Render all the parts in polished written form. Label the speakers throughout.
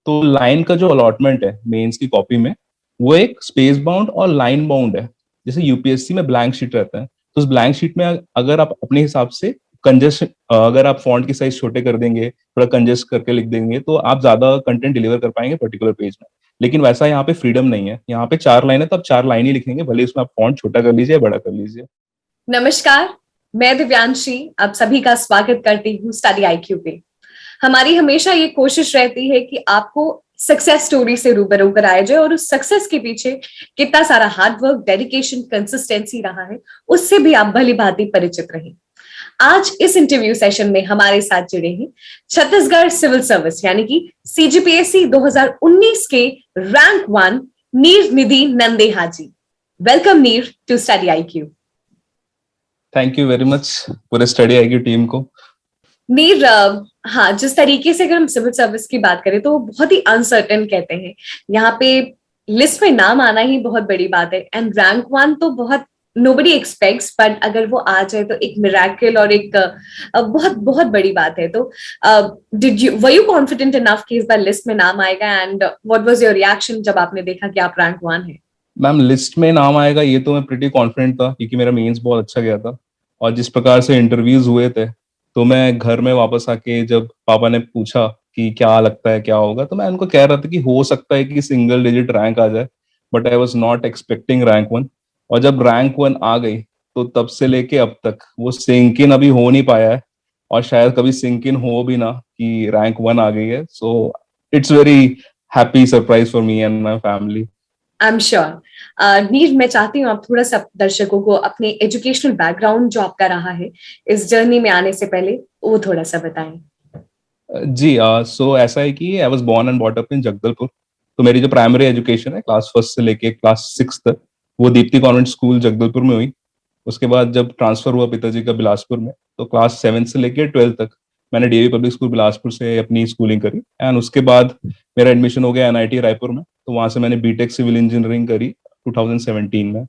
Speaker 1: तो लाइन का जो अलॉटमेंट है मेंस की कॉपी में, वो एक स्पेस बाउंड और लाइन बाउंड है। जैसे यूपीएससी में ब्लैंक शीट रहता है, तो उस ब्लैंक शीट में अगर आप अपने हिसाब से कंजेस्ट अगर आप फॉन्ट की साइज छोटे कर देंगे, थोड़ा कंजेस्ट करके लिख देंगे, तो आप ज्यादा कंटेंट डिलीवर कर पाएंगे पर्टिकुलर पेज में। लेकिन वैसा यहाँ पे फ्रीडम नहीं है। यहाँ पे 4 लाइन है, तो आप 4 लाइन ही लिखेंगे, भले उसमें आप फॉन्ट छोटा कर लीजिए, बड़ा कर लीजिए।
Speaker 2: नमस्कार, मैं दिव्यांशी आप सभी का स्वागत करती हूँ स्टडी आईक्यू पे। हमारी हमेशा ये कोशिश रहती है कि आपको सक्सेस स्टोरी से रूबरू कराया जाए और उस सक्सेस के पीछे कितना सारा हार्ड वर्क, डेडिकेशन, कंसिस्टेंसी रहा है, उससे भी आप भली भांति परिचित रहें। आज इस इंटरव्यू सेशन में हमारे साथ जुड़े हैं छत्तीसगढ़ सिविल सर्विस यानी कि सीजीपीएससी 2019 के rank 1 Neer Nidhi Nandeha ji. Welcome Neer to study IQ.
Speaker 1: Thank you very much पूरे स्टडी आईक्यू टीम को।
Speaker 2: नीर, हाँ, जिस तरीके से अगर हम सिविल सर्विस की बात करें तो बहुत ही अनसर्टेन कहते हैं। यहाँ पे लिस्ट में नाम आना ही बहुत बड़ी बात है एंड रैंक 1 तो बहुत नोबडी एक्सपेक्ट्स, बट अगर वो आ जाए तो एक मिरेकल और एक बहुत बहुत बड़ी बात है। तो वर यू कॉन्फिडेंट इनफ कि इस बार लिस्ट में नाम आएगा and what was your reaction जब आपने देखा कि आप रैंक 1 है?
Speaker 1: मैम, लिस्ट में नाम आएगा ये तो मैं प्रिटी कॉन्फिडेंट था, क्योंकि मेरा मेंस बहुत अच्छा गया था। और जिस प्रकार से इंटरव्यूज हुए थे, तो मैं घर में वापस आके जब पापा ने पूछा कि क्या लगता है क्या होगा, तो मैं उनको कह रहा था कि हो सकता है कि सिंगल डिजिट रैंक आ जाए, but I was not expecting rank 1। और जब रैंक 1 आ गई, तो तब से लेके अब तक वो सिंक इन अभी हो नहीं पाया है, और शायद कभी सिंक इन हो भी ना कि रैंक 1 आ गई है। So it's very happy surprise for me and my family.
Speaker 2: I am sure. नीर, मैं चाहती हूँ आप थोड़ा सा दर्शकों को अपने एजुकेशनल बैकग्राउंड जो आपका रहा है इस जर्नी में आने से पहले वो थोड़ा सा बताएं।
Speaker 1: जी, सो ऐसा है कि I was born and bought up in Jagdalpur. तो मेरी जो प्राइमरी एजुकेशन है क्लास फर्स्ट से लेके क्लास 6 तक, वो दीप्ति कॉन्वेंट स्कूल जगदलपुर में हुई। उसके बाद जब ट्रांसफर हुआ पिताजी का बिलासपुर में, तो क्लास 7 से लेके 12 तक मैंने डीएवी पब्लिक स्कूल बिलासपुर से अपनी स्कूलिंग करी। एंड उसके बाद मेरा एडमिशन हो गया एनआईटी रायपुर में, तो वहां से मैंने बीटेक सिविल इंजीनियरिंग करी 2017 में।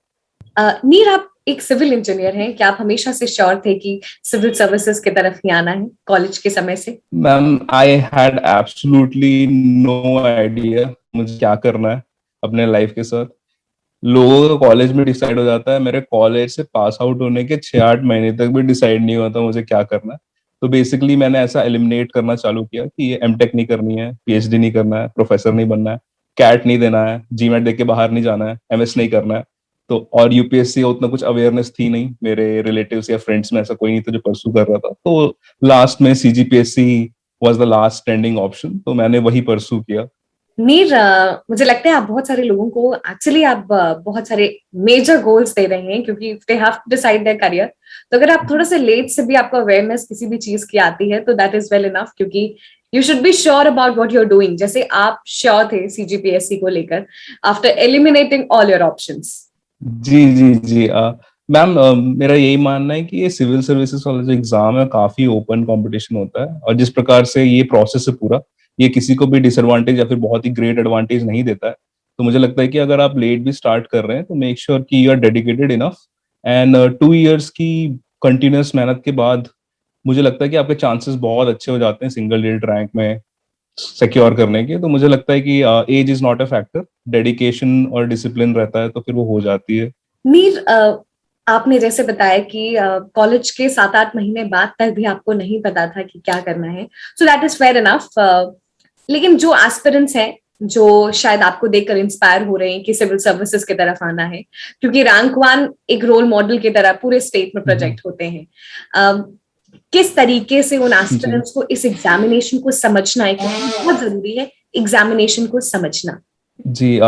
Speaker 2: नीर, आप एक सिविल इंजीनियर हैं, क्या आप हमेशा से श्योर थे कि सिविल सर्विसेज की तरफ ही आना है कॉलेज के समय से?
Speaker 1: Ma'am, I had absolutely no idea मुझे क्या करना है अपने लाइफ के साथ। लोगों का कॉलेज में डिसाइड हो जाता है, मेरे कॉलेज से पास आउट होने के 6-8 महीने तक भी डिसाइड नहीं होता मुझे क्या करना है। तो बेसिकली मैंने ऐसा एलिमिनेट करना चालू किया कि ये एमटेक नहीं करनी है, पीएचडी नहीं करना है, प्रोफेसर नहीं बनना है, कैट नहीं देना है, जीमेट देख के बाहर नहीं जाना है, एमएस नहीं करना है। तो और यूपीएससी उतना कुछ अवेयरनेस थी नहीं, मेरे रिलेटिव्स या फ्रेंड्स में ऐसा कोई नहीं था जो परसू कर रहा था। तो लास्ट में CGPSC was the last standing option, तो मैंने वही परसू किया।
Speaker 2: नीर, मुझे लगता है आप बहुत सारे लोगों को एक्चुअली आप बहुत सारे मेजर गोल्स दे रहे हैं, क्योंकि they have to decide their career. तो अगर आप थोड़ा सा लेट से भी आपको अवेयरनेस किसी भी चीज की आती है तो दैट इज वेल इनफ, क्योंकि you should be sure about what you are doing. जैसे आप श्योर थे सीजीपीएससी को लेकर after eliminating all your options.
Speaker 1: जी जी जी, मैम, मेरा यही मानना है कि ये सिविल सर्विसेज वाला जो एग्जाम है काफी ओपन कंपटीशन होता है, और जिस प्रकार से ये प्रोसेस है पूरा, ये किसी को भी डिसएडवांटेज या फिर बहुत ही ग्रेट एडवांटेज नहीं देता है। तो मुझे लगता है कि अगर आप लेट भी स्टार्ट कर रहे हैं, तो मेक श्योर कि you are dedicated enough. And 2 years की कंटिन्यूस मेहनत के बाद मुझे लगता है कि आपके चांसेस बहुत अच्छे हो जाते हैं सिंगल डिजिट रैंक में सिक्योर करने के। तो मुझे लगता है कि age is not a factor, dedication और डिसिप्लिन रहता है तो फिर वो हो जाती है।
Speaker 2: नीर, आपने जैसे बताया कि कॉलेज के 7-8 महीने बाद तक भी आपको नहीं पता था कि क्या करना है, so that is fair enough. लेकिन जो एस्पिरेंट्स हैं जो शायद आपको देखकर इंस्पायर हो रहे हैं कि सिविल सर्विसेज की तरफ आना है, क्योंकि रैंक 1 एक रोल मॉडल की तरह पूरे स्टेट में प्रोजेक्ट होते हैं, किस तरीके से उन एस्पिरेंट्स को इस एग्जामिनेशन को समझना है, क्योंकि बहुत जरूरी है एग्जामिनेशन को समझना।
Speaker 1: जी,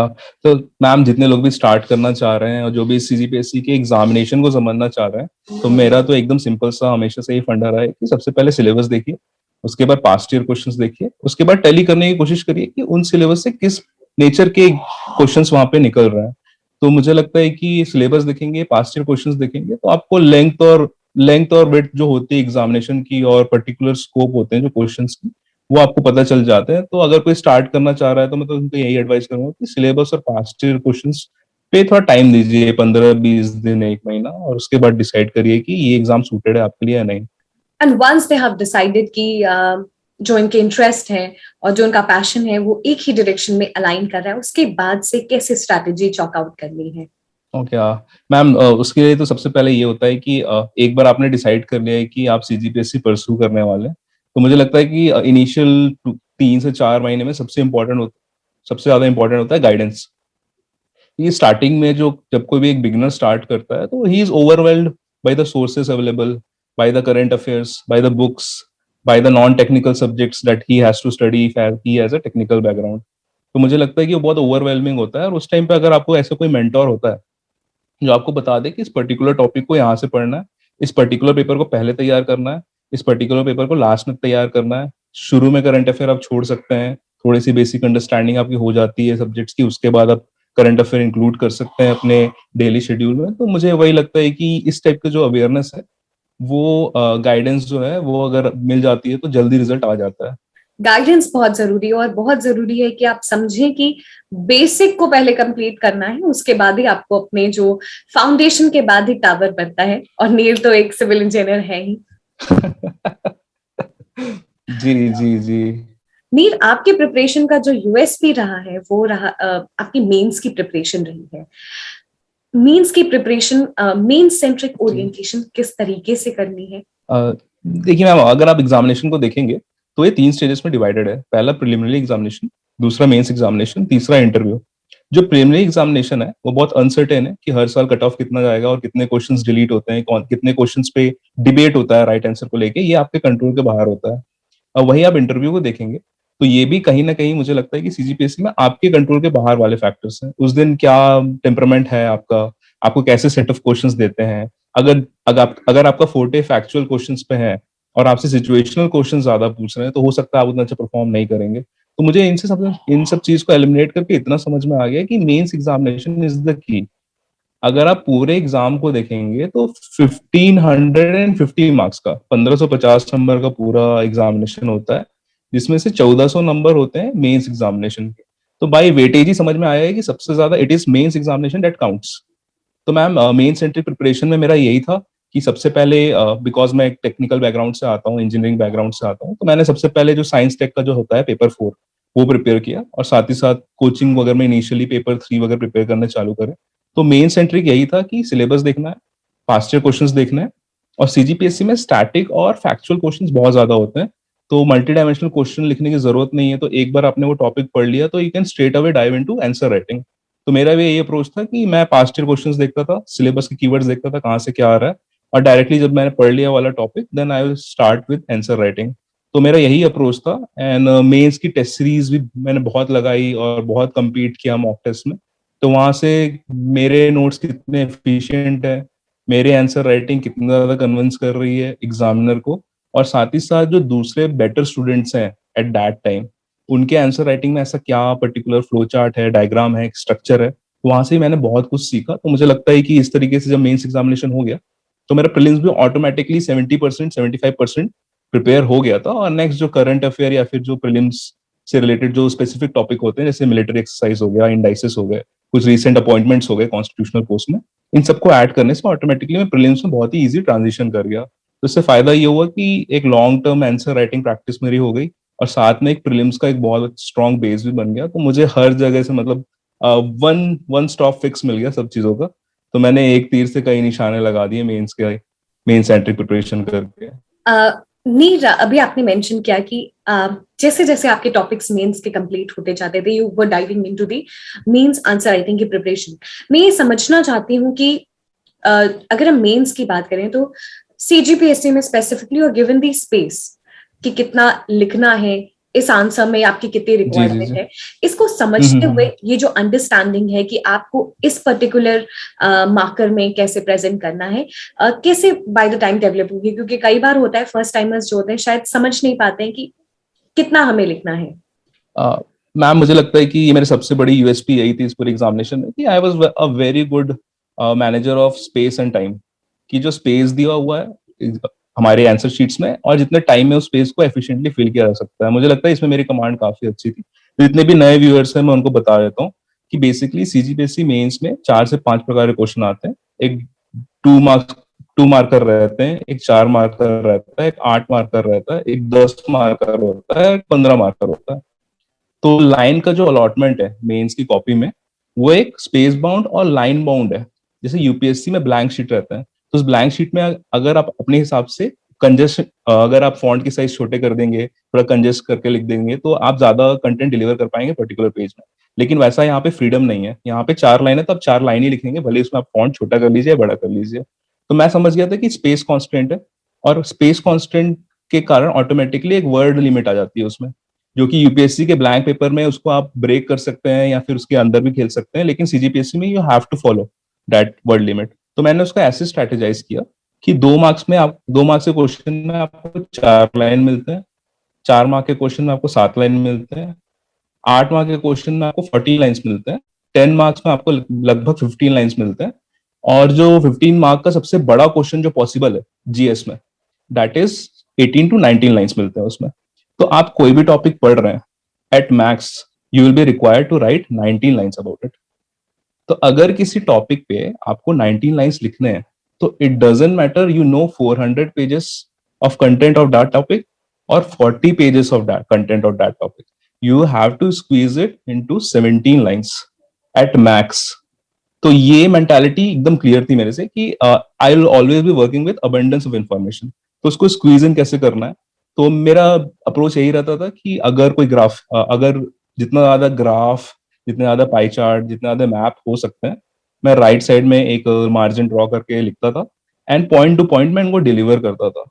Speaker 1: तो मैम, जितने लोग भी स्टार्ट करना चाह रहे हैं और जो भी सीजीपीएससी के एग्जामिनेशन को समझना चाह रहे हैं, तो मेरा तो एकदम सिंपल सा हमेशा से ही फंडा रहा है कि सबसे पहले सिलेबस देखिए, उसके बाद पास्ट ईयर क्वेश्चंस देखिए, उसके बाद टैली करने की कोशिश करिए कि उन सिलेबस से किस नेचर के क्वेश्चंस वहां पे निकल रहे हैं। तो मुझे लगता है कि सिलेबस देखेंगे, पास्ट ईयर क्वेश्चंस देखेंगे, तो आपको लेंथ और वेट जो होती है एग्जामिनेशन की, और पर्टिकुलर स्कोप होते हैं जो क्वेश्चंस की, वो आपको पता चल जाते हैं। तो अगर कोई स्टार्ट करना चाह रहा है, तो मैं तो उनको यही एडवाइस करूंगा कि सिलेबस और पास्ट ईयर क्वेश्चंस पे थोड़ा टाइम दीजिए, 15-20 दिन, 1 महीना, और उसके बाद डिसाइड करिए कि ये एग्जाम सूटेड है आपके लिए या नहीं।
Speaker 2: And once they have decided कि जो इनके इंटरेस्ट है और जो उनका पैशन है वो एक ही डायरेक्शन में अलाइन कर रहा है, उसके बाद से कैसे स्ट्रैटेजी चॉक आउट करनी है?
Speaker 1: ओके मैम, उसके लिए तो सबसे पहले ये होता है कि एक बार आपने डिसाइड कर लिया है कि आप सीजीपीएससी परस्यू करने वाले हैं, तो मुझे लगता है कि इनिशियल 3 से 4 महीने में सबसे ज्यादा इंपॉर्टेंट होता है गाइडेंस। ये स्टार्टिंग में जो जब कोई भी एक बिगिनर स्टार्ट करता है तो he is overwhelmed by the sources available, by the current affairs, by the books, by the non technical subjects that he has to study if he has a technical background. तो मुझे लगता है कि वो बहुत ओवरवेलमिंग होता है, और उस टाइम पे अगर आपको ऐसा कोई मेंटोर होता है जो आपको बता दे कि इस पर्टिकुलर टॉपिक को यहाँ से पढ़ना है, इस पर्टिकुलर पेपर को पहले तैयार करना है, इस पर्टिकुलर पेपर को लास्ट में तैयार करना है, शुरू में करंट अफेयर आप छोड़ सकते हैं, थोड़ी सी बेसिक अंडरस्टैंडिंग आपकी हो जाती है सब्जेक्ट्स की, उसके बाद आप करंट अफेयर इंक्लूड कर सकते हैं अपने डेली शेड्यूल में। तो मुझे वही लगता है कि इस टाइप का जो अवेयरनेस है, वो गाइडेंस जो है वो अगर मिल जाती है तो जल्दी रिजल्ट आ जाता है।
Speaker 2: गाइडेंस बहुत जरूरी है, और बहुत जरूरी है कि आप समझें कि बेसिक को पहले कंप्लीट करना है, उसके बाद ही आपको अपने जो फाउंडेशन के बाद ही टावर बनता है। और नील तो एक सिविल इंजीनियर है ही।
Speaker 1: जी जी जी।
Speaker 2: नील, आपके प्रिपरेशन का जो यूएसपी रहा है वो रहा आपकी मेंस की प्रिपरेशन रही है। मेंस की प्रिपरेशन, मेन सेंट्रिक ओरिएंटेशन किस तरीके से करनी है?
Speaker 1: देखिए मैम, अगर आप एग्जामिनेशन को देखेंगे तो ये 3 स्टेजेस में डिवाइडेड है। पहला प्रिलिमिनरी एग्जामिनेशन, दूसरा मेंस एग्जामिनेशन, तीसरा इंटरव्यू। जो प्रिलिमिनरी एग्जामिनेशन है वो बहुत अनसर्टेन है कि हर साल कट ऑफ कितना जाएगा और कितने क्वेश्चंस डिलीट होते हैं, कितने क्वेश्चंस पे डिबेट होता है राइट आंसर को लेके, ये आपके कंट्रोल के बाहर होता है। अब वही आप इंटरव्यू को देखेंगे तो ये भी कहीं ना कहीं मुझे लगता है कि सीजीपीएससी में आपके कंट्रोल के बाहर वाले फैक्टर्स हैं। उस दिन क्या टेम्परामेंट है आपका, आपको कैसे सेट ऑफ क्वेश्चंस देते हैं। अगर आपका फोर्टे फैक्चुअल क्वेश्चंस पे है और आपसे सिचुएशनल क्वेश्चन ज्यादा पूछ रहे हैं, तो हो सकता है आप उतना अच्छा परफॉर्म नहीं करेंगे। तो मुझे इन सब चीज को एलिमिनेट करके इतना समझ में आ गया कि mains examination is the key. अगर आप पूरे एग्जाम को देखेंगे तो 1550 मार्क्स का, 1550 नंबर का पूरा एग्जामिनेशन होता है, जिसमें से 1400 नंबर होते हैं मेंस एग्जामिनेशन के। तो बाई वेटेज ही समझ में आया है कि सबसे ज्यादा it is mains examination that counts. तो मैम, मेन सेंट्रिक प्रिपरेशन में मेरा यही था कि सबसे पहले, बिकॉज मैं एक टेक्निकल बैकग्राउंड से आता हूँ, इंजीनियरिंग बैकग्राउंड से आता हूँ, तो मैंने सबसे पहले जो साइंस टेक का जो होता है पेपर 4 वो प्रिपेयर किया, और साथ ही साथ कोचिंग वगैरह में इनिशियली पेपर 3 वगैरह प्रिपेयर करने चालू करे। तो मेन सेंट्रिक यही था कि सिलेबस देखना है, पास्ट ईयर क्वेश्चंस देखना है, और सीजीपीएससी में स्टैटिक और फैक्चुअल क्वेश्चंस बहुत ज्यादा होते हैं। तो मल्टी डायमेंशनल क्वेश्चन लिखने की जरूरत नहीं है, तो एक बार आपने वो टॉपिक पढ़ लिया तो you can straight away dive into answer writing. तो मेरा भी यही अप्रोच था कि मैं पास्ट ईयर क्वेश्चंस देखता था, सिलेबस के कीवर्ड्स देखता था कहाँ से क्या आ रहा है, और डायरेक्टली जब मैंने पढ़ लिया वाला topic then I will start with answer writing. तो मेरा यही अप्रोच था। एंड मेंस की टेस्ट सीरीज भी मैंने बहुत लगाई और बहुत compete किया मॉक टेस्ट में। तो वहां से मेरे नोट्स कितने एफिशिएंट है, मेरे आंसर राइटिंग कितना ज्यादा कन्विंस कर रही है एग्जामिनर को, और साथ ही साथ जो दूसरे बेटर स्टूडेंट्स हैं एट दैट टाइम, उनके आंसर राइटिंग में ऐसा क्या पर्टिकुलर फ्लो चार्ट है, डायग्राम है, स्ट्रक्चर है, तो वहां से ही मैंने बहुत कुछ सीखा। तो मुझे लगता है कि इस तरीके से जब मेंस एग्जामिनेशन हो गया तो मेरा प्रीलिम्स भी ऑटोमेटिकली 70% 75% प्रिपेयर हो गया था, और नेक्स्ट जो करंट अफेयर या फिर जो प्रीलिम्स से रिलेटेड जो स्पेसिफिक टॉपिक होते हैं, जैसे मिलिट्री एक्सरसाइज हो गया, इंडाइसिस हो गए, कुछ रिसेंट अपॉइंटमेंट्स हो गए कॉन्स्टिट्यूशनल पोस्ट में, इन सबको ऐड करने से ऑटोमेटिकली मैं प्रीलिम्स में बहुत ही इजी ट्रांजिशन कर गया। तो इससे फायदा ये हुआ कि एक long term answer writing practice मेरी हो गई, और साथ में एक प्रीलिम्स का एक बहुत स्ट्रॉन्ग बेस भी बन गया। तो मुझे हर जगह से मतलब वन वन स्टॉप फिक्स मिल गया सब चीजों का। तो मैंने एक तीर से कई निशाने लगा दिए मेंस के, मेन सेंट्रिक प्रिपरेशन करके।
Speaker 2: नीरा, अभी आपने मेंशन किया कि जैसे जैसे आपके टॉपिक्स मेंस के कंप्लीट होते जाते थे, you were diving into the mains answer writing की प्रिपरेशन। मैं ये समझना चाहती हूँ कि अगर हम मेंस की बात करें तो सीजीपीएससी में स्पेसिफिकली और गिवन दी स्पेस कि कितना लिखना है, इस आंसर में आपकी कितनी रिक्वायरमेंट है, इसको समझते हुए ये जो अंडरस्टैंडिंग है कि आपको इस पर्टिकुलर मार्कर में कैसे प्रेजेंट करना है, कैसे बाय द टाइम डेवलप होगी? क्योंकि कई बार होता है फर्स्ट टाइमर्स जो होते हैं शायद समझ नहीं पाते हैं कि कितना हमें लिखना है।
Speaker 1: मैम, मुझे लगता है कि ये मेरी सबसे बड़ी यूएसपी यही थी इस पूरे एग्जामिनेशन में, कि I was a very good manager of space and time. कि जो स्पेस दिया हुआ है हमारे आंसर शीट्स में, और जितने टाइम में उस स्पेस को एफिशिएंटली फिल किया जा सकता है, मुझे लगता है इसमें मेरी कमांड काफी अच्छी थी। तो जितने भी नए व्यूअर्स हैं मैं उनको बता देता हूँ कि बेसिकली सीजीपीएससी मेंस में 4 से 5 प्रकार के क्वेश्चन आते हैं। एक 2 मार्कर रहते हैं, एक 4 मार्कर रहता है, एक 8 मार्कर रहता है, एक 10 मार्कर होता है, एक 15 मार्कर होता है। तो लाइन का जो अलॉटमेंट है मेंस की कॉपी में, वो एक स्पेस बाउंड और लाइन बाउंड है। जैसे यूपीएससी में ब्लैंक शीट रहता है, तो उस ब्लैंक शीट में अगर आप अपने हिसाब से कंजेस्ट, अगर आप फॉन्ट की साइज छोटे कर देंगे, थोड़ा कंजेस्ट करके लिख देंगे, तो आप ज्यादा कंटेंट डिलीवर कर पाएंगे पर्टिकुलर पेज में। लेकिन वैसा यहाँ पे फ्रीडम नहीं है। यहाँ पे 4 लाइन है तो आप 4 लाइन ही लिखेंगे, भले उसमें आप फॉन्ट छोटा कर लीजिए, बड़ा कर लीजिए। तो मैं समझ गया था कि स्पेस कॉन्स्टेंट है, और स्पेस कॉन्स्टेंट के कारण ऑटोमेटिकली एक वर्ड लिमिट आ जाती है उसमें, जो कि यूपीएससी के ब्लैंक पेपर में उसको आप ब्रेक कर सकते हैं या फिर उसके अंदर भी खेल सकते हैं, लेकिन सीजीपीएससी में you have to follow that word limit. तो मैंने उसका ऐसे स्ट्रेटेजाइज किया कि 2 मार्क्स के क्वेश्चन में आपको 4 लाइन मिलते हैं, 4 मार्क के क्वेश्चन में आपको 7 लाइन मिलते हैं, 8 मार्क के क्वेश्चन में आपको 40 लाइन्स मिलते हैं, 10 मार्क्स में आपको लगभग 15 लाइन्स मिलते हैं, और जो 15 मार्क का सबसे बड़ा क्वेश्चन जो पॉसिबल है जीएस में, दैट इज 18 टू 19 लाइन्स मिलते हैं उसमें। तो आप कोई भी टॉपिक पढ़ रहे हैं, at max you will be required to write 19 lines about it. तो अगर किसी टॉपिक पे आपको 19 लाइन्स लिखने हैं, तो it doesn't matter you know 400 pages of content of that topic और 40 pages of that content of that topic, you have to squeeze it into 17 lines at max. तो ये मेंटालिटी एकदम क्लियर थी मेरे से कि I will always be working with abundance of information. तो उसको स्क्वीज इन कैसे करना है, तो मेरा अप्रोच यही रहता था कि अगर कोई ग्राफ, अगर जितना ज्यादा ग्राफ, जितने ज्यादा पाई चार्ट, जितने ज्यादा मैप हो सकते हैं, मैं राइट साइड में एक मार्जिन ड्रॉ करके लिखता था, एंड पॉइंट टू पॉइंट मैं इनको डिलीवर करता था।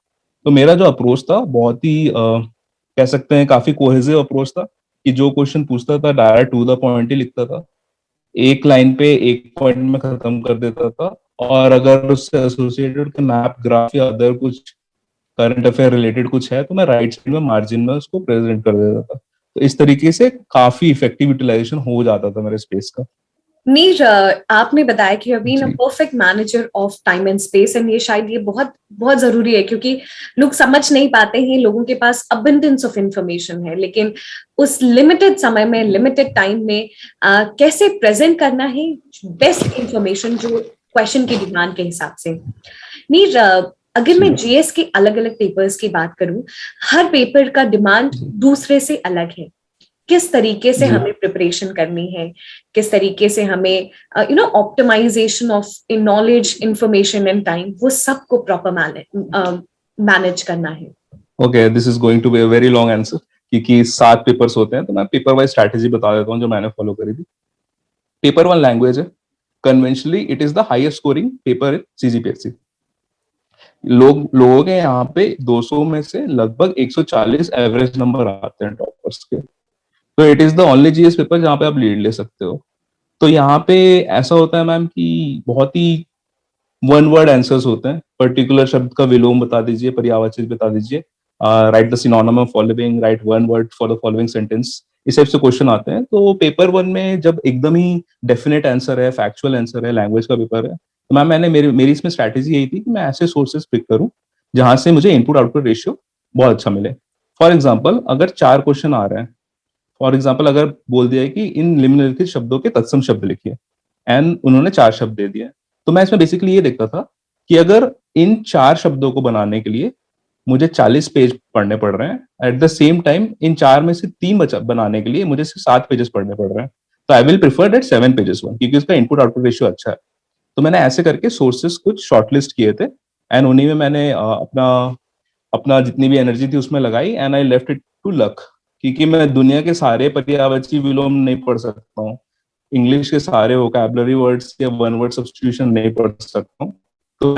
Speaker 1: तो मेरा जो अप्रोच था बहुत ही कह सकते हैं काफी कोहेसिव अप्रोच था, कि जो क्वेश्चन पूछता था डायरेक्ट टू द पॉइंट ही लिखता था, एक लाइन पे एक पॉइंट में खत्म कर देता था, और अगर उससे एसोसिएटेड के मैप, ग्राफ या अदर कुछ करंट अफेयर रिलेटेड कुछ है, तो मैं राइट साइड में मार्जिन में उसको प्रेजेंट कर देता था। तो इस तरीके से काफी इफेक्टिव यूटिलाइजेशन हो जाता था मेरे स्पेस का।
Speaker 2: नीर, आपने बताया कि यू बीन अ
Speaker 1: जी।
Speaker 2: Perfect manager of time and space, and ये शायद ये बहुत बहुत जरूरी है, क्योंकि लोग समझ नहीं पाते हैं, लोगों के पास अबंडेंस ऑफ इंफॉर्मेशन है, लेकिन उस लिमिटेड समय में, लिमिटेड टाइम में कैसे प्रेजेंट करना है बेस्ट इंफॉर्मेशन जो क्वेश्चन की डिमांड के हिसाब से। नीर, अगर मैं जीएस के अलग अलग पेपर्स की बात करूं, हर पेपर का डिमांड दूसरे से अलग है। किस तरीके से हमें प्रिपरेशन करनी है, किस तरीके से हमें optimization of knowledge, information and time, वो सबको प्रॉपर मैनेज करना है।
Speaker 1: Okay, this is going to be a very long answer, क्योंकि 7 पेपर्स होते हैं, तो मैं पेपर वाइज स्ट्रैटेजी बता देता हूँ जो मैंने फॉलो करी थी। पेपर 1 लैंग्वेज है, conventionally it is the highest scoring paper in CGPSC. लोगों के यहाँ पे 200 में से लगभग 140 एवरेज नंबर आते हैं टॉपर्स के। तो it is the only GS paper जहाँ पे आप लीड ले सकते हो। तो यहाँ पे ऐसा होता है मैम कि बहुत ही वन वर्ड आंसर्स होते हैं, पर्टिकुलर शब्द का विलोम बता दीजिए, पर्यायवाची बता दीजिए, right the synonym of following, right one word for the following sentence, इस टाइप से क्वेश्चन आते हैं। तो पेपर 1 में जब एकदम ही डेफिनेट आंसर है, फैक्चुअल आंसर है, लैंग्वेज का पेपर है, तो मैम मेरी इसमें स्ट्रैटेजी यही थी कि मैं ऐसे सोर्सेज पिक करूं जहां से मुझे इनपुट आउटपुट रेशियो बहुत अच्छा मिले। फॉर एग्जाम्पल, अगर 4 क्वेश्चन आ रहे हैं, फॉर एग्जाम्पल अगर बोल दिया है कि इन निम्नलिखित शब्दों के तत्सम शब्द लिखिए, एंड उन्होंने 4 शब्द दे दिए, तो मैं इसमें बेसिकली ये देखता था कि अगर इन 4 शब्दों को बनाने के लिए मुझे 40 पेज पढ़ने पड़ रहे हैं, at the same time in 4 में से 3 बनाने के लिए मुझे सिर्फ 7 पेजेस पढ़ने पड़ रहे हैं, तो I will prefer that 7 pages one, क्योंकि उसका इनपुट आउटपुट रेशियो अच्छा है। तो मैंने ऐसे करके सोर्सेस कुछ शॉर्टलिस्ट किए थे, एंड उन्हीं में मैंने अपना अपना जितनी भी एनर्जी थी उसमें लगाई, and I left it to luck, क्योंकि मैं दुनिया के सारे पर्यायवाची विलोम नहीं पढ़ सकता हूँ, इंग्लिश के सारे वोकैबुलरी वर्ड्स या वन वर्ड सब्स्टिट्यूशन नहीं पढ़ सकता हूँ। तो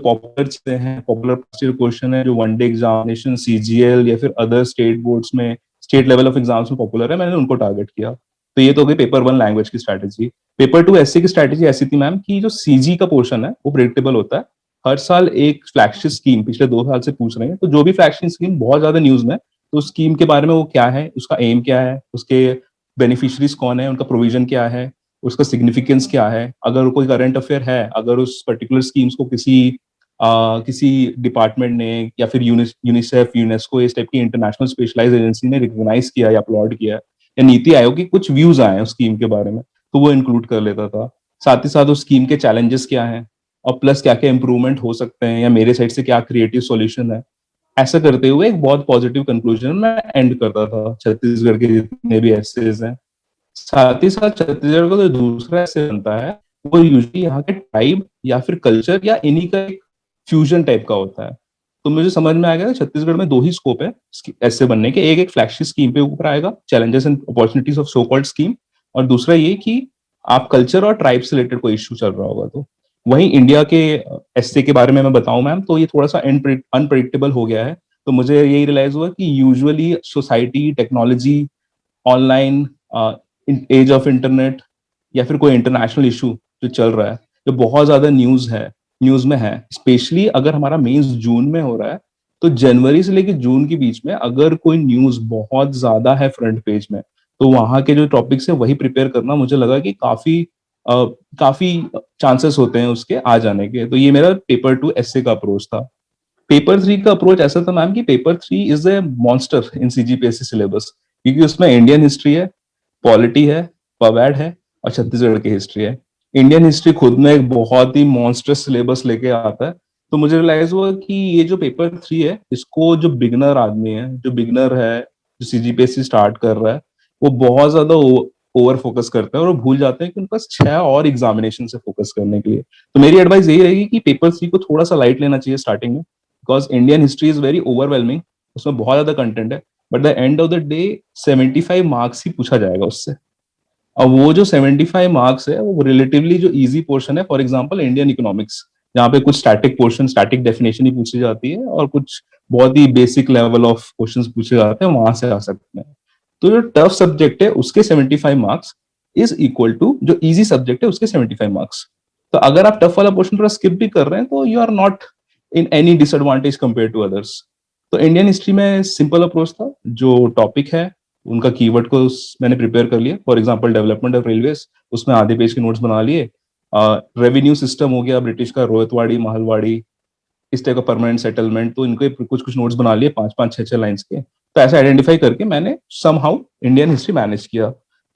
Speaker 1: पॉपुलर चीजें हैं, पॉपुलर क्वेश्चन है जो वनडे एग्जामिनेशन, सीजीएल या फिर अदर स्टेट बोर्ड्स में, स्टेट लेवल ऑफ एग्जाम्स में पॉपुलर है, मैंने उनको टारगेट किया। तो ये तो हो गई पेपर 1 लैंग्वेज की स्ट्रैटेजी। पेपर 2 एससी की स्ट्रैटेजी ऐसी थी मैम कि जो सीजी का पोर्शन है वो प्रेडिक्टेबल होता है। हर साल एक फ्लैगशिप स्कीम, पिछले 2 साल से पूछ रहे हैं, तो जो भी फ्लैगशिप स्कीम बहुत ज्यादा न्यूज में, तो उस स्कीम के बारे में वो क्या है, उसका एम क्या है, उसके बेनिफिशियरीज कौन है, उनका प्रोविजन क्या है, उसका सिग्निफिकेंस क्या है, अगर कोई करंट अफेयर है, अगर उस पर्टिकुलर स्कीम्स को किसी डिपार्टमेंट ने या फिर यूनिसेफ, यूनेस्को, इस टाइप की इंटरनेशनल स्पेशलाइज्ड एजेंसी ने रिकॉग्नाइज किया या अपलॉड किया, या नीति आयोग की कुछ व्यूज आए उस स्कीम के बारे में, तो वो इंक्लूड कर लेता था। साथ ही साथ उस स्कीम के चैलेंजेस क्या हैं, और प्लस क्या क्या इंप्रूवमेंट हो सकते हैं या मेरे साइड से क्या क्रिएटिव सॉल्यूशन है, ऐसा करते हुए एक बहुत पॉजिटिव कंक्लूजन में एंड करता था छत्तीसगढ़ के जितने भी एसेज हैं। साथ ही साथ छत्तीसगढ़ का जो दूसरा ऐसे बनता है वो यूजुअली यहाँ के ट्राइब या फिर कल्चर या इन्हीं का एक फ्यूजन टाइप का होता है। तो मुझे समझ में आ गया छत्तीसगढ़ में दो ही स्कोप है ऐसे बनने के, एक एक फ्लैगशिप स्कीम पे ऊपर आएगा, challenges and opportunities of so called scheme, और दूसरा ये कि आप कल्चर और ट्राइब से रिलेटेड कोई इश्यू चल रहा होगा। तो वहीं इंडिया के एसए के बारे में मैं बताऊं मैम, तो ये थोड़ा सा अनप्रिडिक्टेबल हो गया है। तो मुझे यही रियलाइज हुआ कि usually society, technology, online, age of internet या फिर कोई इंटरनेशनल इशू जो चल रहा है, जो बहुत ज्यादा न्यूज में है, स्पेशली अगर हमारा मेंस जून में हो रहा है, तो जनवरी से लेकर जून के बीच में अगर कोई न्यूज बहुत ज्यादा है फ्रंट पेज में, तो वहां के जो टॉपिक्स है वही प्रिपेयर करना मुझे लगा कि काफी चांसेस होते हैं उसके आ जाने के। तो ये मेरा पेपर 2 एसए का अप्रोच था। पेपर 3 का अप्रोच ऐसा था मैम कि paper 3 is a monster in CGPSC syllabus, क्योंकि उसमें इंडियन हिस्ट्री है, पॉलिटी है, पवेड है और छत्तीसगढ़ की हिस्ट्री है। इंडियन हिस्ट्री खुद में एक बहुत ही मॉन्स्टरस सिलेबस लेके आता है। तो मुझे रियलाइज हुआ कि ये जो पेपर 3 है, इसको जो बिगनर आदमी है, जो बिगनर है, जो सीजीपीएससी स्टार्ट कर रहा है, वो बहुत ज्यादा ओवर फोकस करते हैं और वो भूल जाते हैं कि उनके पास 6 और एग्जामिनेशन से फोकस करने के लिए। तो मेरी एडवाइस यही रहेगी कि पेपर 3 को थोड़ा सा लाइट लेना चाहिए स्टार्टिंग में, because Indian history is very overwhelming, उसमें बहुत ज्यादा कंटेंट है, but the end of the day 75 marks ही पूछा जाएगा उससे। अब वो जो 75 मार्क्स है वो रिलेटिवली जो इजी पोर्शन है, फॉर एग्जांपल इंडियन इकोनॉमिक्स, जहाँ पे कुछ स्टैटिक पोर्शन, स्टैटिक डेफिनेशन ही पूछी जाती है और कुछ बहुत ही बेसिक लेवल ऑफ क्वेश्चंस पूछे जाते हैं, वहां से आ सकते हैं। तो जो टफ सब्जेक्ट है उसके 75 मार्क्स इज इक्वल टू जो इजी सब्जेक्ट है उसके 75 मार्क्स। तो अगर आप टफ वाला पोर्शन थोड़ा स्किप भी कर रहे हैं तो you are not in any disadvantage compare to others. तो इंडियन हिस्ट्री में सिंपल अप्रोच था, जो टॉपिक है उनका कीवर्ड को मैंने प्रिपेयर कर लिया। For example development of railways, उसमें आधे पेज के नोट्स बना लिए। रेवेन्यू सिस्टम हो गया ब्रिटिश का, रोहितवाड़ी, महलवाड़ी, इस टाइप का परमानेंट सेटलमेंट, तो इनके कुछ कुछ नोट्स बना लिए 5-5, 6-6 लाइंस के। तो ऐसे आइडेंटिफाई करके मैंने समहाउ इंडियन हिस्ट्री मैनेज किया।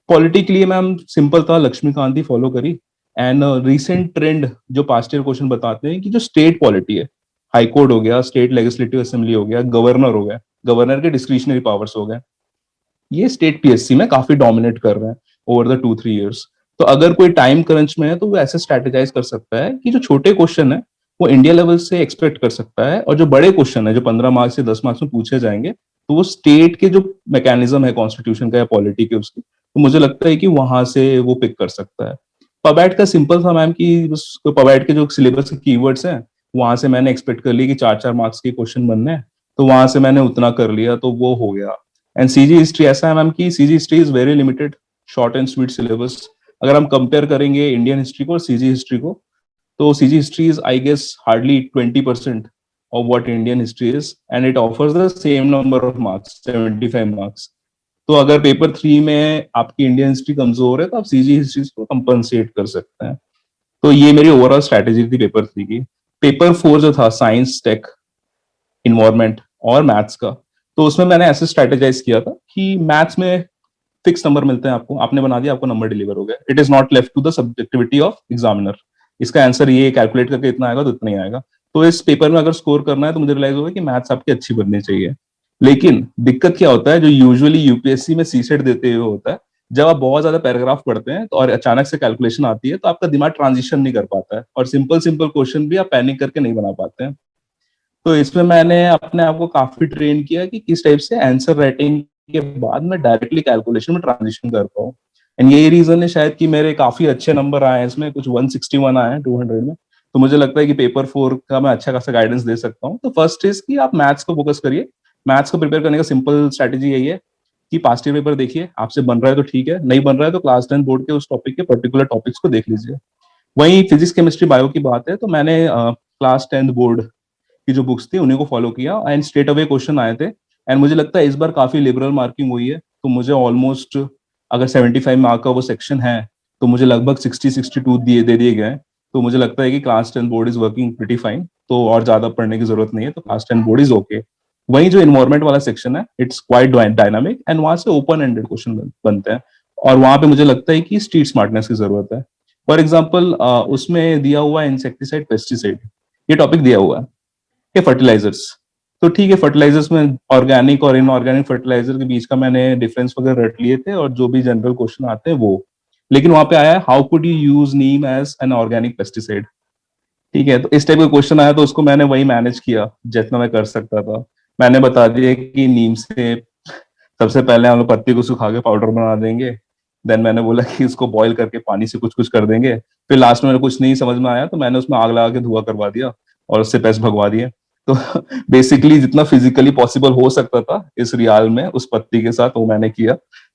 Speaker 1: पॉलिटी के लिए मैम सिंपल था, लक्ष्मीकांत ही फॉलो करी। एंड रिसेंट ट्रेंड जो पास्ट ईयर क्वेश्चन बताते हैं कि जो स्टेट पॉलिटी है, हाई कोर्ट हो गया, स्टेट लेजिस्लेटिव असेंबली हो गया, गवर्नर हो गया, गवर्नर के डिस्क्रिशनरी पावर्स हो गए, ये स्टेट पीएससी में काफी डोमिनेट कर रहे हैं ओवर द 2-3 ईयर्स। तो अगर कोई टाइम क्रंच में है तो वो ऐसे स्ट्रेटेजाइज कर सकता है कि जो छोटे क्वेश्चन है वो इंडिया लेवल से एक्सपेक्ट कर सकता है, और जो बड़े क्वेश्चन है जो 15 मार्क्स से 10 मार्क्स में पूछे जाएंगे, तो वो स्टेट के जो मैकेनिज्म है कॉन्स्टिट्यूशन का या पॉलिटी के उसकी, तो मुझे लगता है कि वहां से वो पिक कर सकता है। पबैट का सिंपल था मैम कि पबैट के जो सिलेबस के कीवर्ड्स हैं वहां से मैंने एक्सपेक्ट कर लिया कि 4-4 मार्क्स के क्वेश्चन बनने हैं, तो वहां से मैंने उतना कर लिया, तो वो हो गया। एंड सीजी हिस्ट्री ऐसा है मैम कि CG history is very limited, short and sweet syllabus. अगर हम कंपेयर करेंगे इंडियन हिस्ट्री को और सीजी हिस्ट्री को, तो CG history is I guess hardly 20% of what Indian history is, and it offers the same number of marks, 75 marks. तो अगर paper 3 में आपकी इंडियन हिस्ट्री कमजोर है तो आप सीजी हिस्ट्री को कंपनसेट कर सकते हैं। तो ये मेरी ओवरऑल स्ट्रैटेजी थी पेपर 3 की। पेपर 4 जो था साइंस, टेक, इन्वायरमेंट और मैथ्स का, तो उसमें मैंने ऐसे स्ट्रैटेजाइज किया था कि मैथ्स में फिक्स नंबर मिलते हैं आपको, आपने बना दिया, आपको नंबर डिलीवर हो गया। It is not left to the subjectivity of examiner, इसका आंसर ये कैलकुलेट करके इतना आएगा तो इतना ही आएगा। तो इस पेपर में अगर स्कोर करना है तो मुझे रियलाइज होगा कि मैथ्स आपकी अच्छी बननी चाहिए। लेकिन दिक्कत क्या होता है, जो यूजुअली यूपीएससी में सीसेट देते हुए होता है, जब आप बहुत ज्यादा पैराग्राफ पढ़ते हैं तो और अचानक से कैलकुलेशन आती है तो आपका दिमाग ट्रांजिशन नहीं कर पाता है, और सिंपल सिंपल क्वेश्चन भी आप पैनिक करके नहीं बना पाते हैं। तो इसमें मैंने अपने आप को काफी ट्रेन किया कि किस टाइप से आंसर राइटिंग के बाद मैं डायरेक्टली कैलकुलेशन में ट्रांजिशन कर पाऊँ। एंड यही रीजन है शायद कि मेरे काफी अच्छे नंबर आए हैं इसमें, कुछ 161 आए हैं 200 में। तो मुझे लगता है कि पेपर 4 का मैं अच्छा खासा गाइडेंस दे सकता हूँ। तो फर्स्ट इज कि आप मैथ्स को फोकस करिए। मैथ्स को प्रिपेयर करने का सिंपल स्ट्रेटेजी यही है कि पास्ट ईयर पेपर देखिए, आपसे बन रहा है तो ठीक है, नहीं बन रहा है तो क्लास 10 बोर्ड के उस टॉपिक के पर्टिकुलर टॉपिक्स को देख लीजिए। वहीं फिजिक्स, केमिस्ट्री, बायो की बात है तो मैंने क्लास 10 बोर्ड की जो बुक्स थी उन्हीं को फॉलो किया एंड स्ट्रेट अवे क्वेश्चन आए थे। एंड मुझे लगता है इस बार काफी लिबरल मार्किंग हुई है, तो मुझे ऑलमोस्ट अगर 75 मार्क का वो सेक्शन है तो मुझे लगभग 60-62 दे दिए गए। तो मुझे लगता है कि class 10 board is working pretty fine, तो और ज्यादा पढ़ने की जरूरत नहीं है, तो क्लास 10 बोर्ड इज ओके। वहीं जो इन्वायरमेंट वाला सेक्शन है इट्स क्वाइट डायनामिक एंड वहां से ओपन एंडेड क्वेश्चन बनते हैं, और वहां पे मुझे लगता है कि स्ट्रीट स्मार्टनेस की जरूरत है। फॉर एग्जाम्पल उसमें दिया हुआ है इंसेक्टिसाइड पेस्टिसाइड, ये टॉपिक दिया हुआ है, ये फर्टिलाइजर्स। तो ठीक है, फर्टिलाइजर्स में ऑर्गेनिक और इनऑर्गेनिक फर्टिलाइजर के बीच का मैंने डिफरेंस वगैरह रट लिए थे, और जो भी जनरल क्वेश्चन आते हैं वो। लेकिन वहां पे आया है how could you use neem as an organic pesticide. ठीक है, तो इस टाइप का क्वेश्चन आया, तो उसको मैंने वही मैनेज किया जितना मैं कर सकता था। मैंने बता दिया कि नीम से सबसे पहले हम लोग पत्ती को सुखा के पाउडर बना देंगे। देन मैंने बोला कि इसको बॉईल करके पानी से कुछ कुछ कर देंगे। फिर लास्ट में मेरे कुछ नहीं समझ में आया, तो मैंने उसमें आग लगा के धुआं करवा दिया और उससे पेस्ट भगवा दिए। तो बेसिकली जितना फिजिकली पॉसिबल हो सकता था इस रियाल में उस पत्ती के साथ, वो मैंने किया।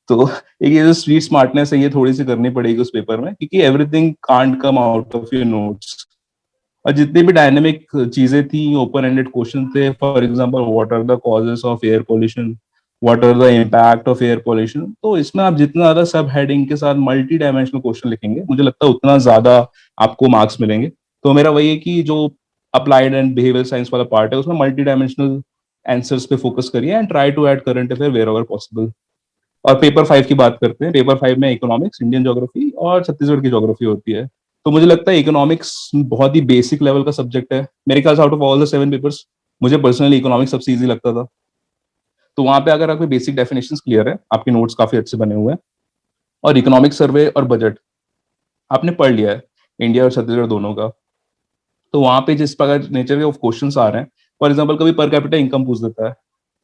Speaker 1: तो एक ये जो स्ट्रीट स्मार्टनेस है, ये थोड़ी सी करनी पड़ेगी उस पेपर में, क्योंकि everything can't come out of your notes. और जितनी भी डायनेमिक चीजें थी, ओपन एंडेड क्वेश्चन थे। For example, what are the causes of air pollution, what are the impact of air pollution. तो इसमें आप जितना ज्यादा सब हेडिंग के साथ मल्टी डायमेंशनल क्वेश्चन लिखेंगे, मुझे लगता है उतना ज्यादा आपको मार्क्स मिलेंगे। तो मेरा वही है कि जो अप्लाइड एंड बिहेवियर साइंस वाला पार्ट है, उसमें मल्टी डायमेंशनल आंसर्स पे फोकस करिए and try to add current affair wherever possible. और पेपर 5 की बात करते हैं। पेपर 5 में इकोनॉमिक्स, इंडियन ज्योग्राफी और छत्तीसगढ़ की ज्योग्राफी होती है। तो मुझे लगता है इकोनॉमिक्स बहुत ही बेसिक लेवल का सब्जेक्ट है। मेरे ख्याल से out of all the 7 papers मुझे पर्सनली इकोनॉमिक्स सबसे इजी लगता था। तो वहां पे अगर आपके बेसिक डेफिनेशन क्लियर है, आपके नोट्स काफी अच्छे बने हुए हैं, और इकोनॉमिक सर्वे और बजट आपने पढ़ लिया है इंडिया और छत्तीसगढ़ दोनों का, तो वहां पे जिस प्रकार नेचर के क्वेश्चंस आ रहे हैं, फॉर एग्जांपल कभी पर कैपिटा इनकम पूछ देता है,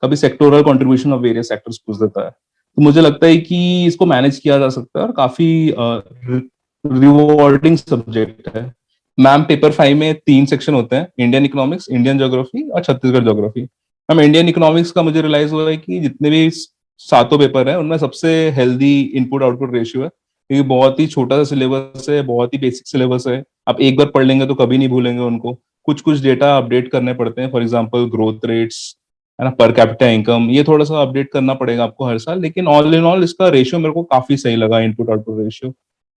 Speaker 1: कभी sectoral contribution of various sectors पूछ देता है। तो मुझे लगता है कि इसको मैनेज किया जा सकता है और काफी रिवॉर्डिंग सब्जेक्ट है। मैम पेपर 5 में 3 सेक्शन होते हैं, इंडियन इकोनॉमिक्स, इंडियन ज्योग्राफी और Chhattisgarh geography. Ma'am Indian economics का मुझे रियलाइज हुआ है कि जितने भी सातों पेपर है उनमें सबसे हेल्दी इनपुट आउटपुट रेशियो है, क्योंकि बहुत ही छोटा सा सिलेबस है, बहुत ही बेसिक सिलेबस है। आप एक बार पढ़ लेंगे तो कभी नहीं भूलेंगे उनको। कुछ कुछ डेटा अपडेट करने पड़ते हैं, फॉर एग्जांपल ग्रोथ रेट्स, है ना, पर कैपिटा इनकम, ये थोड़ा सा अपडेट करना पड़ेगा आपको हर साल। लेकिन ऑल इन ऑल इसका रेशियो मेरे को काफी सही लगा, इनपुट आउटपुट रेशियो।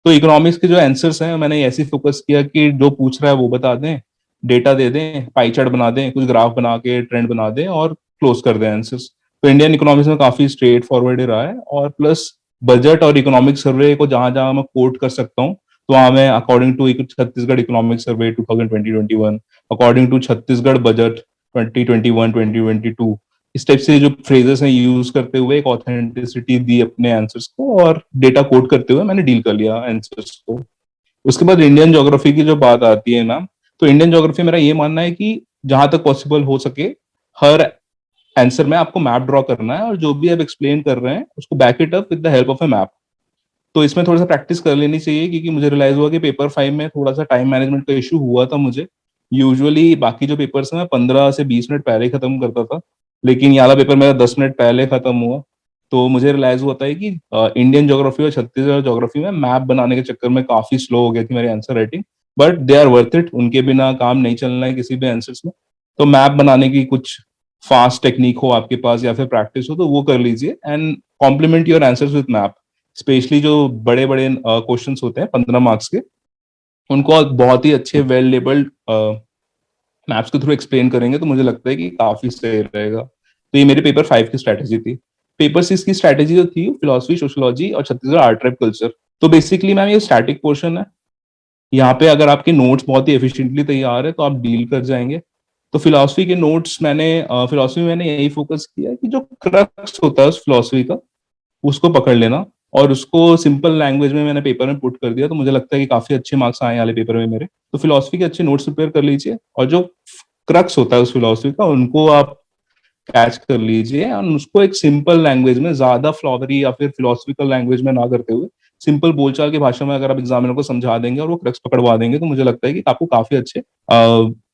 Speaker 1: तो इकोनॉमिक्स के जो आंसर्स हैं, मैंने ऐसे फोकस किया कि जो पूछ रहा है वो बता दें, डेटा दे दें, पाई चार्ट बना दें, कुछ ग्राफ बना के ट्रेंड बना दें और क्लोज कर दें आंसर्स। तो इंडियन इकोनॉमिक्स में काफी स्ट्रेट फॉरवर्ड ही रहा है। और प्लस बजट और इकोनॉमिक सर्वे को जहां जहां मैं कोट कर सकता हूँ, तो वहां मैं according to Chhattisgarh economic survey 2020-21, according to Chhattisgarh budget 2021-2022, इस टाइप से जो फ्रेजेस हैं यूज करते हुए एक ऑथेंटिसिटी दी अपने आंसर्स को, और डेटा कोट करते हुए मैंने डील कर लिया आंसर्स को। उसके बाद इंडियन ज्योग्राफी की जो बात आती है मैम, तो इंडियन ज्योग्राफी मेरा ये मानना है कि जहां तक पॉसिबल हो सके, हर आंसर में आपको मैप ड्रॉ करना है, और जो भी आप एक्सप्लेन कर रहे हैं उसको back it up with the help of A map. तो इसमें थोड़ा सा प्रैक्टिस कर लेनी चाहिए, क्योंकि मुझे रियलाइज हुआ कि पेपर 5 में थोड़ा सा टाइम मैनेजमेंट का इशू हुआ था मुझे। यूजुअली बाकी जो पेपर्स हैं मैं 15 से 20 मिनट पहले ही खत्म करता था, लेकिन ये वाला पेपर मेरा 10 मिनट पहले खत्म हुआ। तो मुझे रियलाइज हुआ था कि इंडियन ज्योग्राफी और छत्तीसगढ़ ज्योग्राफी में मैप बनाने के चक्कर में काफी स्लो हो गई थी मेरी answer writing. But they are worth it, उनके बिना काम नहीं चलना है किसी भी आंसर्स में। तो मैप बनाने की कुछ फास्ट टेक्निक हो आपके पास या फिर प्रैक्टिस हो तो वो कर लीजिए, and complement your answers with map. Especially जो बड़े बड़े क्वेश्चन होते हैं 15 मार्क्स के, उनको आप बहुत ही अच्छे वेल लेबल्ड मैप्स के थ्रू एक्सप्लेन करेंगे, तो मुझे लगता है कि काफी सही रहेगा। तो ये मेरे पेपर 5 की स्ट्रैटेजी थी। पेपर 6 की स्ट्रैटेजी जो थी, फिलोसफी, सोशियोलॉजी और छत्तीसगढ़ आर्ट ट्राइब कल्चर। तो बेसिकली मैम ये स्टैटिक पोर्शन है, यहाँ पे अगर आपके नोट्स बहुत ही एफिशिएंटली तैयार है तो आप डील कर जाएंगे। तो फिलोसफी के नोट्स मैंने फिलोसफी में मैंने यही फोकस किया कि जो क्रक्स होता है उस फिलोसफी का, उसको पकड़ लेना, और उसको सिंपल लैंग्वेज में मैंने पेपर में पुट कर दिया। तो मुझे लगता है कि काफी अच्छे मार्क्स आए वाले पेपर में मेरे। तो फिलोसफी के अच्छे नोट्स प्रिपेयर कर लीजिए, और जो क्रक्स होता है उस फिलोसफी का, उनको आप कैच कर लीजिए, और उसको एक सिंपल लैंग्वेज में, ज्यादा फ्लॉवरी या फिर फिलोसफिकल लैंग्वेज में ना करते हुए, सिंपल बोलचाल की भाषा में अगर आप एग्जामिनर को समझा देंगे और वो क्रक्स पकड़वा देंगे, तो मुझे लगता है कि आपको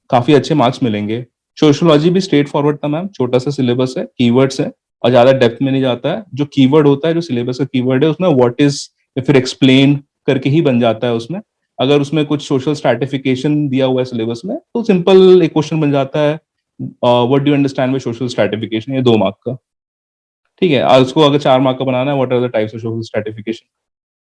Speaker 1: काफी अच्छे मार्क्स मिलेंगे। सोशियोलॉजी भी स्ट्रेट फॉरवर्ड था मैम, छोटा सा सिलेबस है, कीवर्ड्स है, और ज्यादा डेप्थ में नहीं जाता है। जो कीवर्ड होता है, जो सिलेबस का कीवर्ड है, उसमें व्हाट इज या फिर एक्सप्लेन करके ही बन जाता है उसमें। अगर उसमें कुछ सोशल स्ट्रैटिफिकेशन दिया हुआ है सिलेबस में, तो सिंपल एक क्वेश्चन बन जाता है, what do you understand by social stratification, ये 2 मार्क का। ठीक है, और उसको अगर 4 मार्क का बनाना है, what are the types of social stratification,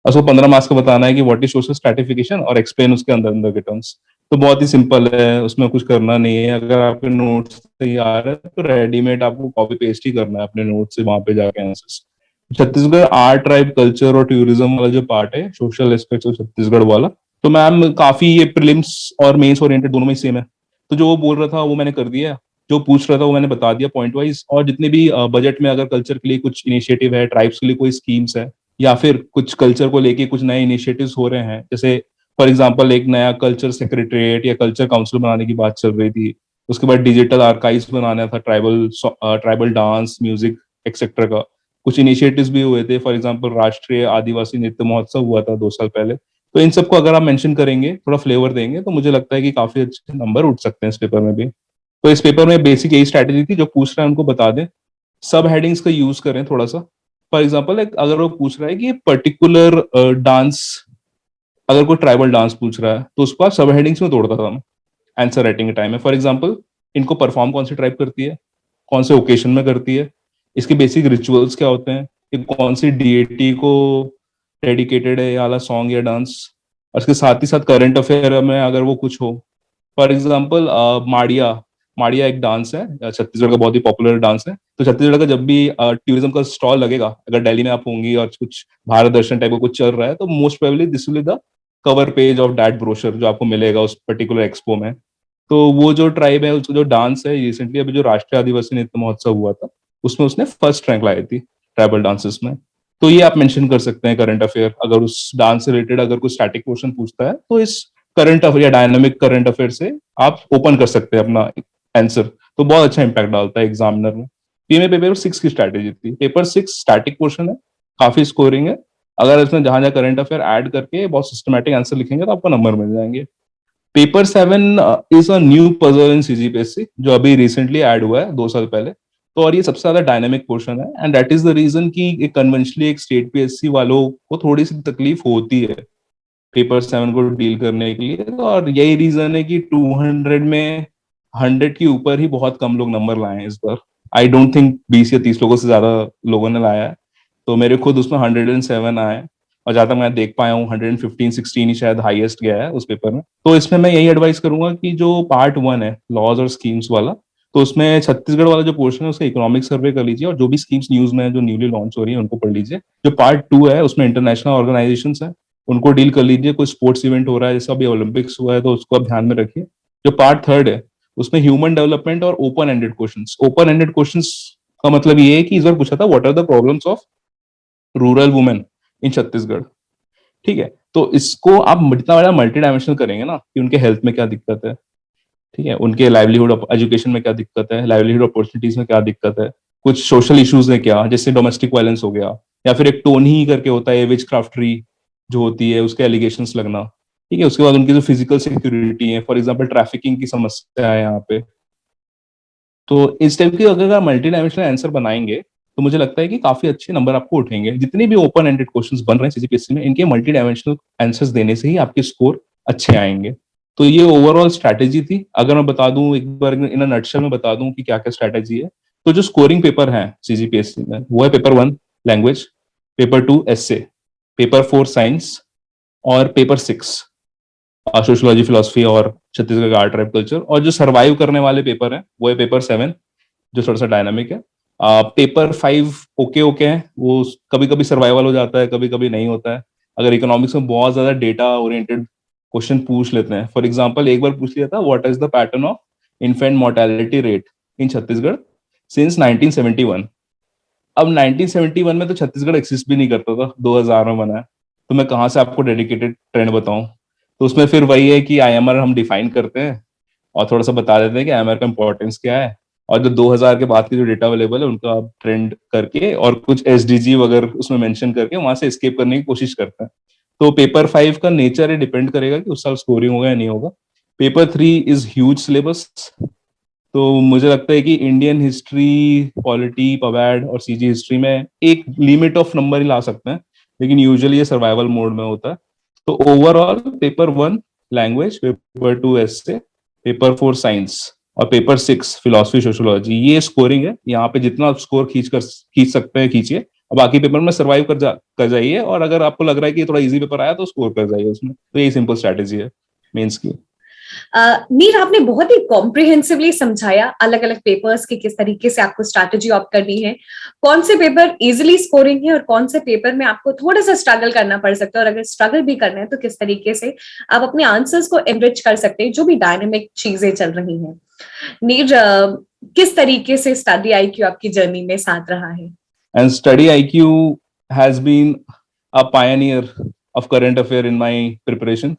Speaker 1: और उसको 15 मार्क्स का बताना है कि व्हाट इज सोशल स्ट्रैटिफिकेशन, और एक्सप्लेन उसके अंदर अंदर के टर्म्स। तो बहुत ही सिंपल है, उसमें कुछ करना नहीं है। अगर आपके नोट्स तैयार है तो रेडीमेड आपको कॉपी पेस्ट ही करना है अपने नोट्स से वहां पे जाके answers. Chhattisgarh art tribe culture और टूरिज्म वाला जो पार्ट है, सोशल एस्पेक्ट्स ऑफ छत्तीसगढ़ वाला, तो मैम काफी ये प्रीलिम्स और मेंस ओरिएंटेड दोनों में सेम है। तो जो वो बोल रहा था वो मैंने कर दिया, जो पूछ रहा था वो मैंने बता दिया पॉइंट वाइज। और जितने भी बजट में अगर कल्चर के लिए कुछ इनिशिएटिव है, ट्राइब्स के लिए कोई स्कीम्स है, या फिर कुछ कल्चर को लेके कुछ नए इनिशिएटिव्स हो रहे हैं, जैसे फॉर एग्जांपल एक नया कल्चर सेक्रेटरीट या कल्चर काउंसिल बनाने की बात चल रही थी। उसके बाद डिजिटल आर्काइव्स बनाना था, tribal tribal dance music etcetera का कुछ इनिशिएटिव्स भी हुए थे। फॉर एग्जांपल राष्ट्रीय आदिवासी नृत्य महोत्सव हुआ था 2 साल पहले। तो इन सबको अगर आप मेंशन करेंगे, थोड़ा फ्लेवर देंगे, तो मुझे लगता है कि काफी अच्छे नंबर उठ सकते हैं इस पेपर में भी। तो इस पेपर में बेसिक यही स्ट्रैटेजी थी, जो पूछ रहे हैं उनको बता दें, सब हेडिंग्स का यूज करें थोड़ा सा। फॉर एग्जाम्पल अगर वो पूछ रहा है कि पर्टिकुलर डांस, अगर कोई ट्राइबल डांस पूछ रहा है तो उसको आप सब हेडिंग्स में तोड़ता था आंसर राइटिंग के टाइम में। फॉर एग्जाम्पल इनको परफॉर्म कौन सी ट्राइब करती है, कौन से ओकेशन में करती है, इसके बेसिक रिचुअल्स क्या होते हैं, ये कौन सी डीएटी को डेडिकेटेड है ये वाला सॉन्ग या डांस। और इसके साथ ही साथ करंट अफेयर में अगर वो कुछ हो, फॉर एग्जाम्पल माड़िया, माड़िया एक डांस है, छत्तीसगढ़ का बहुत ही पॉपुलर डांस है। तो छत्तीसगढ़ का जब भी टूरिज्म का स्टॉल लगेगा, अगर दिल्ली में आप होंगी और कुछ भारत दर्शन टाइप का कुछ चल रहा है, तो most probably this will the cover page of that brochure जो आपको मिलेगा उस पर्टिकुलर एक्सपो में। तो वो जो ट्राइब है, उसका जो डांस है, रिसेंटली अभी जो राष्ट्रीय आदिवासी नृत्य महोत्सव हुआ था उसमें उसने फर्स्ट रैंक लाई थी ट्राइबल डांसेस में। तो ये आप मेंशन कर सकते हैं करंट अफेयर। अगर उस डांस से रिलेटेड अगर कोई स्टैटिक क्वेश्चन पूछता है तो इस करंट अफेयर या डायनामिक करंट अफेयर से आप ओपन कर सकते हैं अपना आंसर। तो बहुत अच्छा इंपैक्ट डालता है एग्जामिनर में। ये मेरे पेपर 6 की स्ट्रैटेजी थी। पेपर 6 स्टैटिक क्वेश्चन है, काफी स्कोरिंग है। अगर इसमें जहां जहां करंट अफेयर ऐड करके बहुत सिस्टमैटिक आंसर लिखेंगे तो आपको नंबर मिल जाएंगे। Paper 7 is a new puzzle in CGPSC, जो अभी रिसेंटली ऐड हुआ है 2 साल पहले। तो और ये सबसे ज्यादा डायनेमिक पोर्शन है, and that is the reason कि एक कन्वेंशनली एक स्टेट पीएससी वालों को थोड़ी सी तकलीफ होती है पेपर 7 को डील करने के लिए। तो और यही रीजन है कि 200 में 100 के ऊपर ही बहुत कम लोग नंबर लाए हैं इस बार। आई डोंट थिंक 20 या 30 लोगों से ज्यादा लोगों ने लाया है। तो मेरे खुद उसमें 107 आए, और जहां तक मैं देख पाया हूँ 115-16 ही शायद हाईएस्ट गया है उस पेपर में। तो इसमें मैं यही एडवाइस करूंगा कि जो पार्ट 1 है लॉज और स्कीम्स वाला, तो उसमें छत्तीसगढ़ वाला जो पोर्शन है उसका इकोनॉमिक सर्वे कर लीजिए, और जो भी स्कीम्स न्यूज में है जो न्यूली लॉन्च हो रही है उनको पढ़ लीजिए। जो पार्ट 2 है उसमें इंटरनेशनल ऑर्गेनाइजेशन है, उनको डील कर लीजिए। कोई स्पोर्ट्स इवेंट हो रहा है, जैसे अभी ओलंपिक्स हुआ है, तो उसको आप ध्यान में रखिए। जो पार्ट 3 है उसमें ह्यूमन डेवलपमेंट और open ended questions. Open ended questions का मतलब ये है कि इस बार पूछा था what are the problems of rural women in Chhattisgarh. ठीक है, तो इसको आप जितना बड़ा मल्टी डायमेंशनल करेंगे ना, कि उनके हेल्थ में क्या दिक्कत है, ठीक है, उनके लाइवलीहुड एजुकेशन में क्या दिक्कत है, लाइवलीहुड अपॉर्चुनिटीज में क्या दिक्कत है, कुछ सोशल इश्यूज है क्या, जैसे डोमेस्टिक वायलेंस हो गया, या फिर एक टोन ही करके होता है विच क्राफ्टरी जो होती है उसके एलिगेशंस लगना। ठीक है, उसके बाद उनकी जो फिजिकल सिक्योरिटी है, फॉर एग्जाम्पल ट्रैफिकिंग की समस्या है यहाँ पे। तो इस टाइप की अगर आप मल्टी डायमेंशनल आंसर बनाएंगे तो मुझे लगता है कि काफी अच्छे नंबर आपको उठेंगे। जितने भी ओपन एंडेड क्वेश्चंस बन रहे हैं सीजीपीएससी में, इनके मल्टी डायमेंशनल आंसर्स देने से ही आपके स्कोर अच्छे आएंगे। तो ये ओवरऑल स्ट्रैटेजी थी। अगर मैं बता दूं एक बार इन नटशल में बता दूं कि क्या क्या स्ट्रैटेजी है, तो जो स्कोरिंग पेपर है सीजीपीएससी में वो है paper 1 language, paper 2 SA, paper 4 science, और पेपर 6 सोशियोलॉजी फिलोसफी और छत्तीसगढ़ का आर्ट ट्राइब कल्चर। और जो सर्वाइव करने वाले पेपर है वो है पेपर 7, जो थोड़ा सा डायनामिक है। पेपर 5 ओके ओके है, वो कभी कभी सर्वाइवल हो जाता है, कभी कभी नहीं होता है। अगर इकोनॉमिक्स में बहुत ज्यादा डेटा ओरिएंटेड क्वेश्चन पूछ लेते हैं, फॉर एग्जाम्पल एक बार पूछ लिया था what is the pattern of infant mortality rate in Chhattisgarh since 1971। अब 1971 में तो छत्तीसगढ़ एक्सिस्ट भी नहीं करता था, 2000 में बना है। तो मैं कहाँ से आपको डेडिकेटेड ट्रेंड बताऊं। तो उसमें फिर वही है कि आईएमआर हम डिफाइन करते हैं और थोड़ा सा बता देते हैं कि आईएमआर का इंपॉर्टेंस क्या है, और जो 2000 के बाद के जो डेटा अवेलेबल है उनका आप ट्रेंड करके और कुछ एसडीजी वगैरह उसमें मेंशन करके वहां से एस्केप करने की कोशिश करते हैं। तो पेपर 5 का नेचर ये डिपेंड करेगा कि उस साल स्कोरिंग होगा या नहीं होगा। Paper 3 is huge syllabus. तो मुझे लगता है कि इंडियन हिस्ट्री, पॉलिटी, पवैड और सीजी हिस्ट्री में एक लिमिट ऑफ नंबर ही ला सकते हैं, लेकिन यूजुअली ये सर्वाइवल मोड में होता है। तो overall paper 1 language, paper 2 SA, paper 4 science और पेपर 6 फिलोसफी सोशियोलॉजी, ये स्कोरिंग है। यहाँ पे जितना आप स्कोर खींच सकते हैं खींचिए। और बाकी पेपर में सर्वाइव कर जाइए, और अगर आपको लग रहा है कि थोड़ा इजी पेपर आया तो स्कोर कर जाइए उसमें। तो यही सिंपल स्ट्रैटेजी है मेंस की।
Speaker 2: नीर, आपने बहुत ही कॉम्प्रिहेंसिवली समझाया अलग अलग पेपर्स के किस तरीके से आपको स्ट्रैटेजी ऑप्ट करनी है, कौन से पेपर इजिली स्कोरिंग है और कौन से पेपर में आपको थोड़ा सा स्ट्रगल करना पड़ सकता है, और अगर स्ट्रगल भी करना है तो किस तरीके से आप अपने आंसर्स को एनरिच कर सकते हैं जो भी डायनेमिक चीजें चल रही हैं। नीर, किस तरीके से स्टडी आईक्यू आपकी जर्नी में साथ रहा है?
Speaker 1: And study IQ has been a pioneer of current affair in my preparation.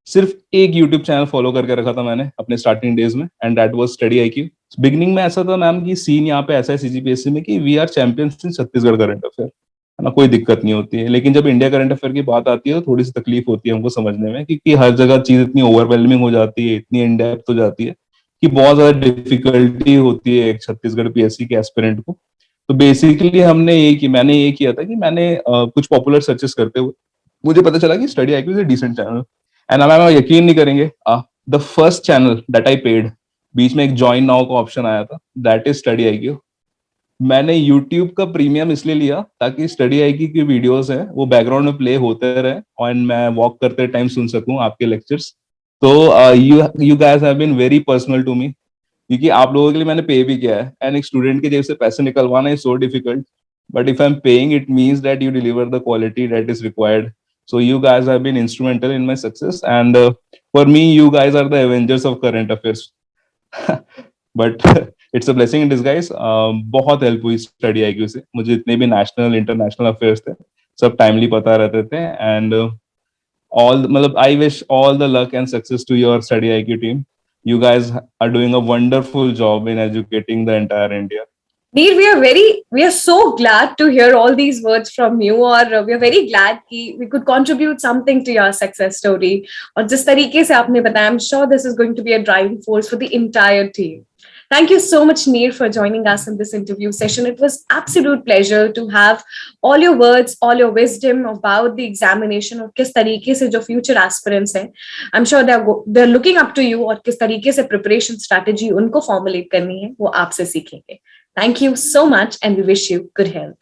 Speaker 1: सिर्फ एक यूट्यूब चैनल फॉलो करके रखा था मैंने अपने स्टार्टिंग डेज में, and that was study IQ. Beginning में ऐसा था मैम कि सीन यहाँ पे ऐसा है सीजीपीएससी में कि we are champions in Chhattisgarh current affair, है ना, कोई दिक्कत नहीं होती है। लेकिन जब इंडिया करंट अफेयर की बात आती है तो थोड़ी सी तकलीफ होती है हमको समझने में, क्योंकि हर जगह चीज इतनी ओवरवेलमिंग हो जाती है, इतनी इन डेप्थ हो जाती है कि बहुत ज्यादा डिफिकल्टी होती है एक छत्तीसगढ़ पीएससी के एस्पिरेंट को। तो बेसिकली मैंने ये किया था कि मैंने कुछ पॉपुलर सर्चेस करते हुए मुझे पता चला कि Study IQ is a decent channel. And आप यकीन नहीं करेंगे, the first channel that I paid, बीच में एक ज्वाइन नाउ का ऑप्शन आया था, दैट इज स्टडी आईक्यू। मैंने यूट्यूब का प्रीमियम इसलिए लिया ताकि स्टडी आईक्यू की वीडियोस हैं वो बैकग्राउंड में प्ले होते रहे और मैं वॉक करते टाइम सुन सकूं आपके लेक्चर्स। तो you guys have been very personal to me, क्योंकि आप लोगों के लिए मैंने पे भी किया है, एंड एक स्टूडेंट के जेब से पैसे निकलवाना is so difficult, but if I am paying it means that you deliver the quality that is required. So you guys have been instrumental in my success, and for me, you guys are the Avengers of current affairs. But it's a blessing in disguise. बहुत help हुई study IQ से, मुझे इतने भी national international affairs थे सब timely पता रहते थे, एंड all मतलब I wish all the luck and success to your study IQ team. You guys are doing a wonderful job in educating the entire India.
Speaker 2: Neer, we are so glad to hear all these words from you, और we are very glad कि we could contribute something to your success story. और जिस तरीके से आपने बताया, I'm sure this is going to be a driving force for the entire team. Thank you so much, Neer, for joining us in this interview session. It was absolute pleasure to have all your words, all your wisdom about the examination और किस तरीके से जो future aspirants हैं, I'm sure they're looking up to you, और किस तरीके से preparation strategy उनको formulate करनी है वो आपसे सीखेंगे. Thank you so much, and we wish you good health.